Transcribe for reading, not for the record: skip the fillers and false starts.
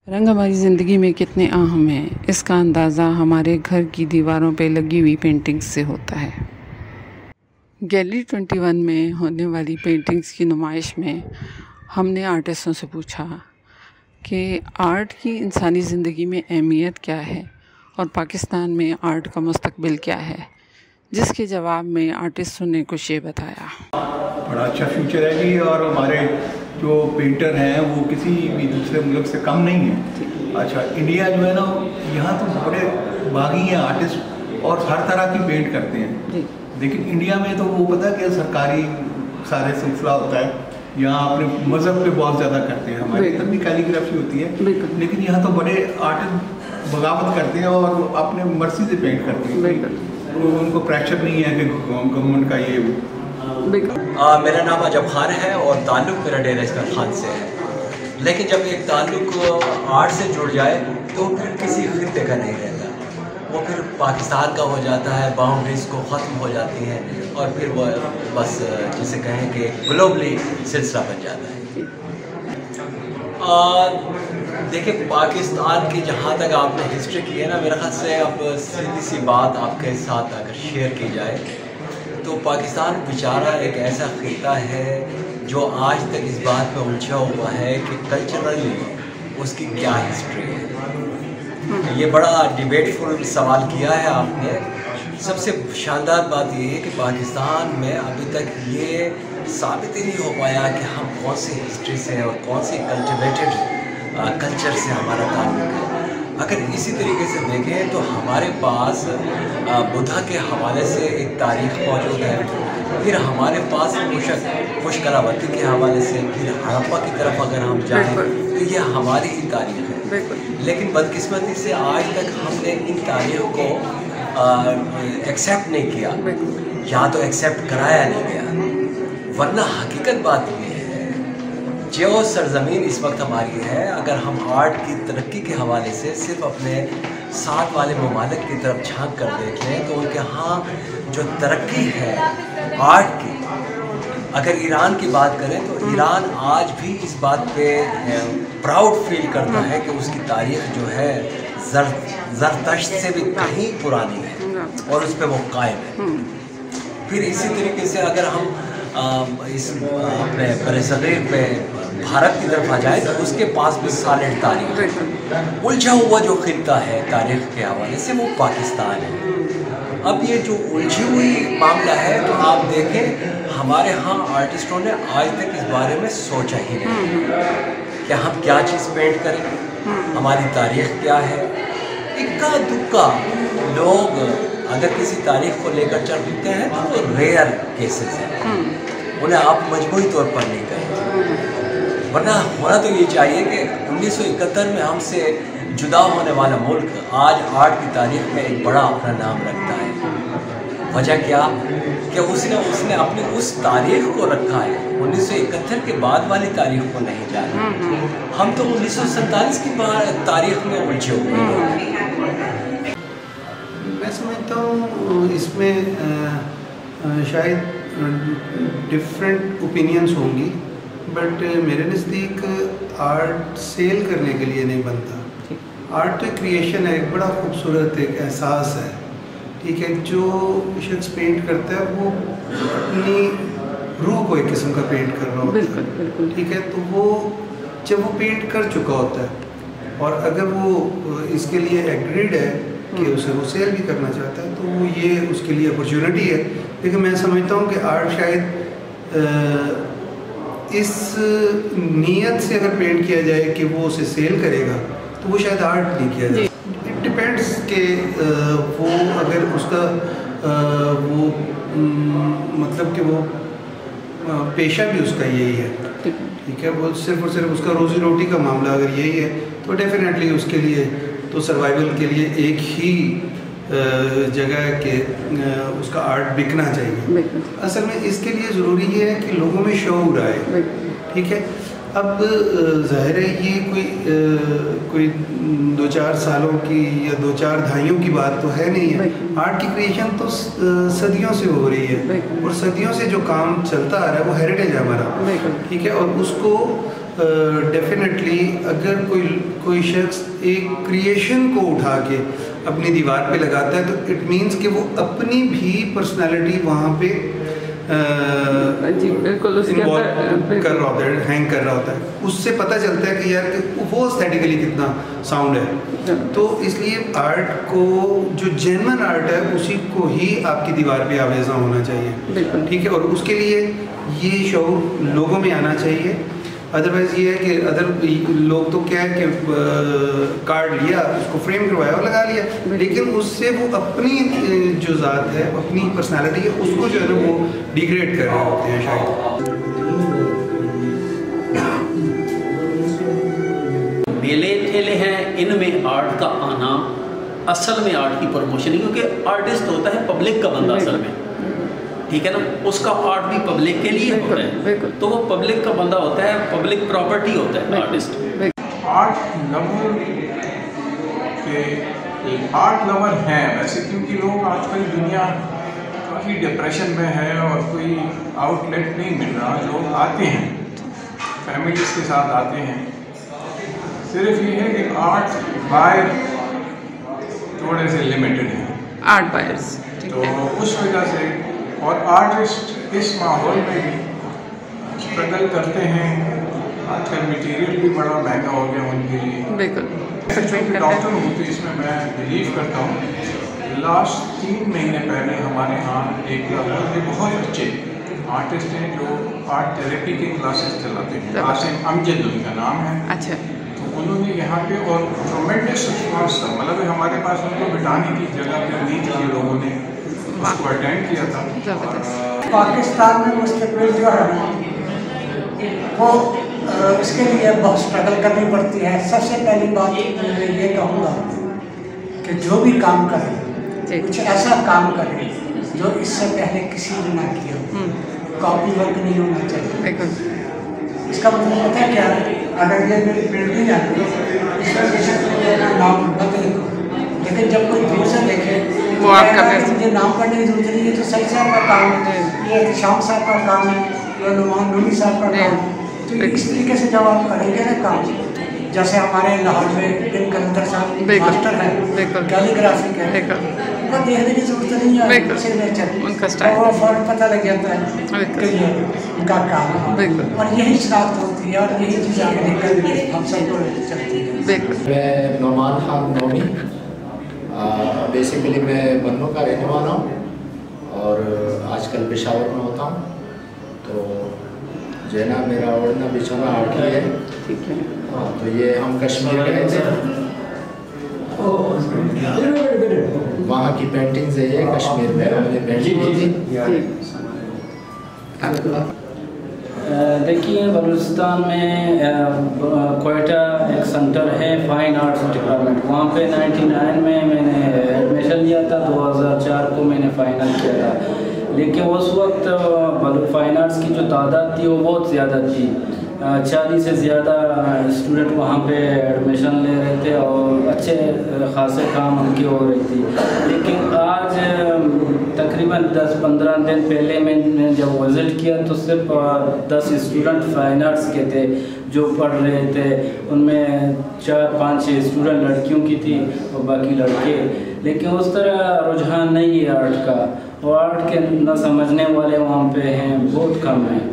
रंग हमारी ज़िंदगी में कितने अहम हैं, इसका अंदाज़ा हमारे घर की दीवारों पे लगी हुई पेंटिंग्स से होता है। गैलरी 21 में होने वाली पेंटिंग्स की नुमाइश में हमने आर्टिस्टों से पूछा कि आर्ट की इंसानी ज़िंदगी में अहमियत क्या है और पाकिस्तान में आर्ट का मुस्तकबिल क्या है, जिसके जवाब में आर्टिस्टों ने कुछ ये बताया। बड़ा अच्छा फ्यूचर है जी, और हमारे जो पेंटर हैं वो किसी भी दूसरे मुल्क से कम नहीं है। अच्छा, इंडिया जो है ना, यहाँ तो बड़े बागी हैं आर्टिस्ट और हर तरह की पेंट करते हैं। लेकिन इंडिया में तो वो पता है कि सरकारी सारे सिलसिला होता है, यहाँ अपने मज़हब पे बहुत ज़्यादा करते हैं। हमारे इधर भी कैलीग्राफी होती है, लेकिन यहाँ तो बड़े आर्टिस्ट बगावत करते हैं और अपने मर्जी से पेंट करते हैं। तो उनको प्रेशर नहीं है कि गवर्नमेंट का ये मेरा नाम अजब खान है और ताल्लुक़ मेरा डेरा इसमाइल खान से है। लेकिन जब एक ताल्लुक़ आर्ट से जुड़ जाए तो फिर किसी खित्ते का नहीं रहता, वो फिर पाकिस्तान का हो जाता है, बाउंड्रीज को ख़त्म हो जाती हैं और फिर वो बस जिसे कहें कि ग्लोबली सिलसिला बन जाता है। देखिए, पाकिस्तान की जहाँ तक आपने हिस्ट्री की है ना, मेरे ख्याल से अब सीधी सी बात आपके साथ अगर शेयर की जाए तो पाकिस्तान बेचारा एक ऐसा खित्ता है जो आज तक इस बात पे उलझा हुआ है कि कल्चरली उसकी क्या हिस्ट्री है। ये बड़ा डिबेटफुल सवाल किया है आपने। सबसे शानदार बात ये है कि पाकिस्तान में अभी तक ये साबित ही नहीं हो पाया कि हम कौन सी हिस्ट्री से और कौन सी कल्टिवेटेड कल्चर से हमारा ताल्लुक है। अगर इसी तरीके से देखें तो हमारे पास बुद्धा के हवाले से एक तारीख़ मौजूद है, फिर हमारे पास पुष्करावती के हवाले से, फिर हड़प्पा की तरफ अगर हम जाएं तो ये हमारी ही तारीख़ है। लेकिन बदकिस्मती से आज तक हमने इन तारीख़ को एक्सेप्ट नहीं किया, या तो एक्सेप्ट कराया नहीं गया। वरना हकीकत बात ये है, जो सरजमीन इस वक्त हमारी है, अगर हम आर्ट की तरक्की के हवाले से सिर्फ अपने साथ वाले ममालिक की तरफ झांक कर देख लें तो उनके यहाँ जो तरक्की है आर्ट की, अगर ईरान की बात करें तो ईरान आज भी इस बात पे प्राउड फील करता है कि उसकी तारीख़ जो है ज़रतश्त से भी कहीं पुरानी है और उस पर वो कायम है। फिर इसी तरीके से अगर हम इस अपने बरसगीर पे भारत की तरफ आ जाए तो उसके पास भी सॉलिड तारीख़, उलझा हुआ जो खित्ता है तारीख़ के हवाले से वो पाकिस्तान है। अब ये जो उलझी हुई मामला है तो आप देखें हमारे यहाँ आर्टिस्टों ने आज तक इस बारे में सोचा ही नहीं कि हम क्या चीज़ पेंट करें, हमारी तारीख़ क्या है। इक्का दुक्का लोग अगर किसी तारीख़ को लेकर चलते हैं तो वो रेयर केसेस हैं, उन्हें आप मजबूरी तौर पर नहीं करें। वरना होना तो ये चाहिए कि 1971 में हमसे जुदा होने वाला मुल्क आज आर्ट की तारीख़ में एक बड़ा अपना नाम रखता है। वजह क्या कि उसने अपनी उस तारीख़ को रखा है, 1971 के बाद वाली तारीख़ को नहीं जाना। हम तो 1947 की तारीख़ में उलझे हुए हैं। मैं समझता हूँ इसमें शायद डिफरेंट ओपिनियंस होंगी, बट मेरे नज़दीक आर्ट सेल करने के लिए नहीं बनता। आर्ट तो एक क्रिएशन है, एक बड़ा खूबसूरत एक एहसास है, ठीक है। जो शख्स पेंट करता है वो अपनी रूह को एक किस्म का पेंट कर रहा होता है, ठीक है। तो वो जब वो पेंट कर चुका होता है और अगर वो इसके लिए एग्रीड है कि उसे वो सेल भी करना चाहता है तो वो ये उसके लिए अपॉर्चुनिटी है। लेकिन मैं समझता हूँ कि आर्ट शायद इस नीयत से अगर पेंट किया जाए कि वो उसे सेल करेगा तो वो शायद आर्ट नहीं किया जाए। इट डिपेंड्स कि वो अगर उसका वो मतलब कि वो पेशा भी उसका यही है, ठीक है। वो सिर्फ और सिर्फ उसका रोज़ी रोटी का मामला अगर यही है तो डेफिनेटली उसके लिए तो सर्वाइवल के लिए एक ही जगह है कि उसका आर्ट बिकना चाहिए। असल में इसके लिए ज़रूरी ये है कि लोगों में शऊर आए, ठीक है। अब ज़ाहिर है ये कोई 2-4 सालों की या 2-4 दहाइयों की बात तो है नहीं है। आर्ट की क्रिएशन तो सदियों से हो रही है और सदियों से जो काम चलता आ रहा है वो हेरिटेज है हमारा, ठीक है। और उसको ڈیفینیٹلی اگر کوئی شخص ایک کریشن کو اٹھا کے اپنی دیوار پہ لگاتا ہے تو اٹ مینس کہ وہ اپنی بھی پرسنالٹی وہاں پہ جی بالکل کر رہا ہوتا ہے، ہینگ کر رہا ہوتا ہے. اس سے پتہ چلتا ہے کہ یار وہ اسٹیٹیکلی کتنا ساؤنڈ ہے. تو اس لیے آرٹ کو جو جینون آرٹ ہے اسی کو ہی آپ کی دیوار پہ آویزاں ہونا چاہیے. ٹھیک ہے، اور اس کے لیے یہ شعور لوگوں میں آنا چاہیے. ادروائز یہ ہے کہ ادر لوگ تو کیا ہے کہ کارڈ لیا، اس کو فریم کروایا اور لگا لیا، لیکن اس سے وہ اپنی جو ذات ہے، اپنی پرسنالٹی ہے، اس کو جو ہے نا وہ ڈیگریڈ کر رہے ہوتے ہیں شاید. میلے ٹھیلے ہیں، ان میں آرٹ کا آنا اصل میں آرٹ کی پروموشن ہے، کیونکہ آرٹسٹ ہوتا ہے پبلک کا بندہ اصل میں، ٹھیک ہے نا. اس کا آرٹ بھی پبلک کے لیے ہوتا ہے، تو وہ پبلک کا بندہ ہوتا ہے، پبلک پراپرٹی ہوتا ہے آرٹسٹ. آرٹ لور کے آرٹ لور ہیں ویسے، کیونکہ لوگ آج کل دنیا کافی ڈپریشن میں ہے اور کوئی آؤٹ لیٹ نہیں مل رہا. لوگ آتے ہیں، فیملیز کے ساتھ آتے ہیں. صرف یہ ہے کہ آرٹ بائر تھوڑے سے لمیٹڈ ہیں، آرٹ بائرس، تو اس وجہ سے. اور آرٹسٹ اس ماحول میں بھی اسٹرگل کرتے ہیں. آج کل مٹیریل بھی بڑا مہنگا ہو گیا ان کے لیے. بالکل. ڈاکٹر ہوں تو اس میں بلیو کرتا ہوں. لاسٹ 3 مہینے پہلے ہمارے ہاں ایک بہت اچھے آرٹسٹ ہیں جو آرٹ تھیریپی کے کلاسز چلاتے ہیں. قاسم امجد ان کا نام ہے. اچھا. تو انہوں نے یہاں پہ اور ٹرومینڈس رسپانس تھا، مطلب ہمارے پاس ان کو بٹانے کی جگہ پہ نہیں تھی، لوگوں نے اس کو اٹینڈ کیا تھا. پاکستان میں مستقبل جو ہے وہ اس کے لیے بہت اسٹرگل کرنی پڑتی ہے. سب سے پہلی بات میں یہ کہوں گا کہ جو بھی کام کرے کچھ ایسا کام کرے جو اس سے پہلے کسی نے نہ کیا ہو. کاپی ورک نہیں ہونا چاہیے. اس کا مطلب پتہ ہے کیا ہے؟ اگر یہ بلڈنگ ہے اس کا کسی کو نام مت لکھو، لیکن جب کوئی دور سے دیکھے وہ آپ کا مجھے نام پڑھنے کی ضرورت نہیں ہے. تو سعید صاحب کا کام ہے، یہ شام صاحب کا کام ہے، یہ نعمان نوری صاحب کا کام ہے. تو اس طریقے سے جب آپ کریں گے نا کام، جیسے ہمارے لاہور میں بن کلندر صاحب ماسٹر ہیں، کیلی گرافی کے، ان کو دیکھنے کی ضرورت نہیں ہے، سگنیچر وہ فوراً پتہ لگ جاتا ہے کہ یہ ان کا کام ہے. اور یہی شناخت ہوتی ہے اور یہی چیزیں آگے نکل کے ہم سب کو چلتی ہے. میں نعمان خان نومی، بیسیکلی میں بنو کا رہنے والا ہوں اور آج کل پشاور میں ہوتا ہوں. تو جو ہے نا میرا اوڑھنا بچھونا آرٹ ہی ہے. تو یہ ہم کشمیر گئے تھے، وہاں کی پینٹنگز ہے، یہ کشمیر میں ہم نے پینٹنگ کی تھی. دیکھیے بلوچستان میں کوئٹہ ایک سینٹر ہے فائن آرٹس ڈپارٹمنٹ، وہاں پہ 99 میں نے ایڈمیشن لیا تھا. 2004 کو میں نے فائنل کیا تھا. لیکن اس وقت فائن آرٹس کی جو تعداد تھی وہ بہت زیادہ تھی. 40 سے زیادہ اسٹوڈنٹ وہاں پہ ایڈمیشن لے رہے تھے اور اچھے خاصے کام ان کی ہو رہی تھی. لیکن آج تقریباً 10-15 دن پہلے میں نے جب وزٹ کیا تو صرف 10 اسٹوڈنٹ فائن آرٹس کے تھے جو پڑھ رہے تھے. ان میں 4-5 اسٹوڈنٹ لڑکیوں کی تھی اور باقی لڑکے. لیکن اس طرح رجحان نہیں ہے آرٹ کا، اور آرٹ کے نہ سمجھنے والے وہاں پہ ہیں، بہت کم ہیں.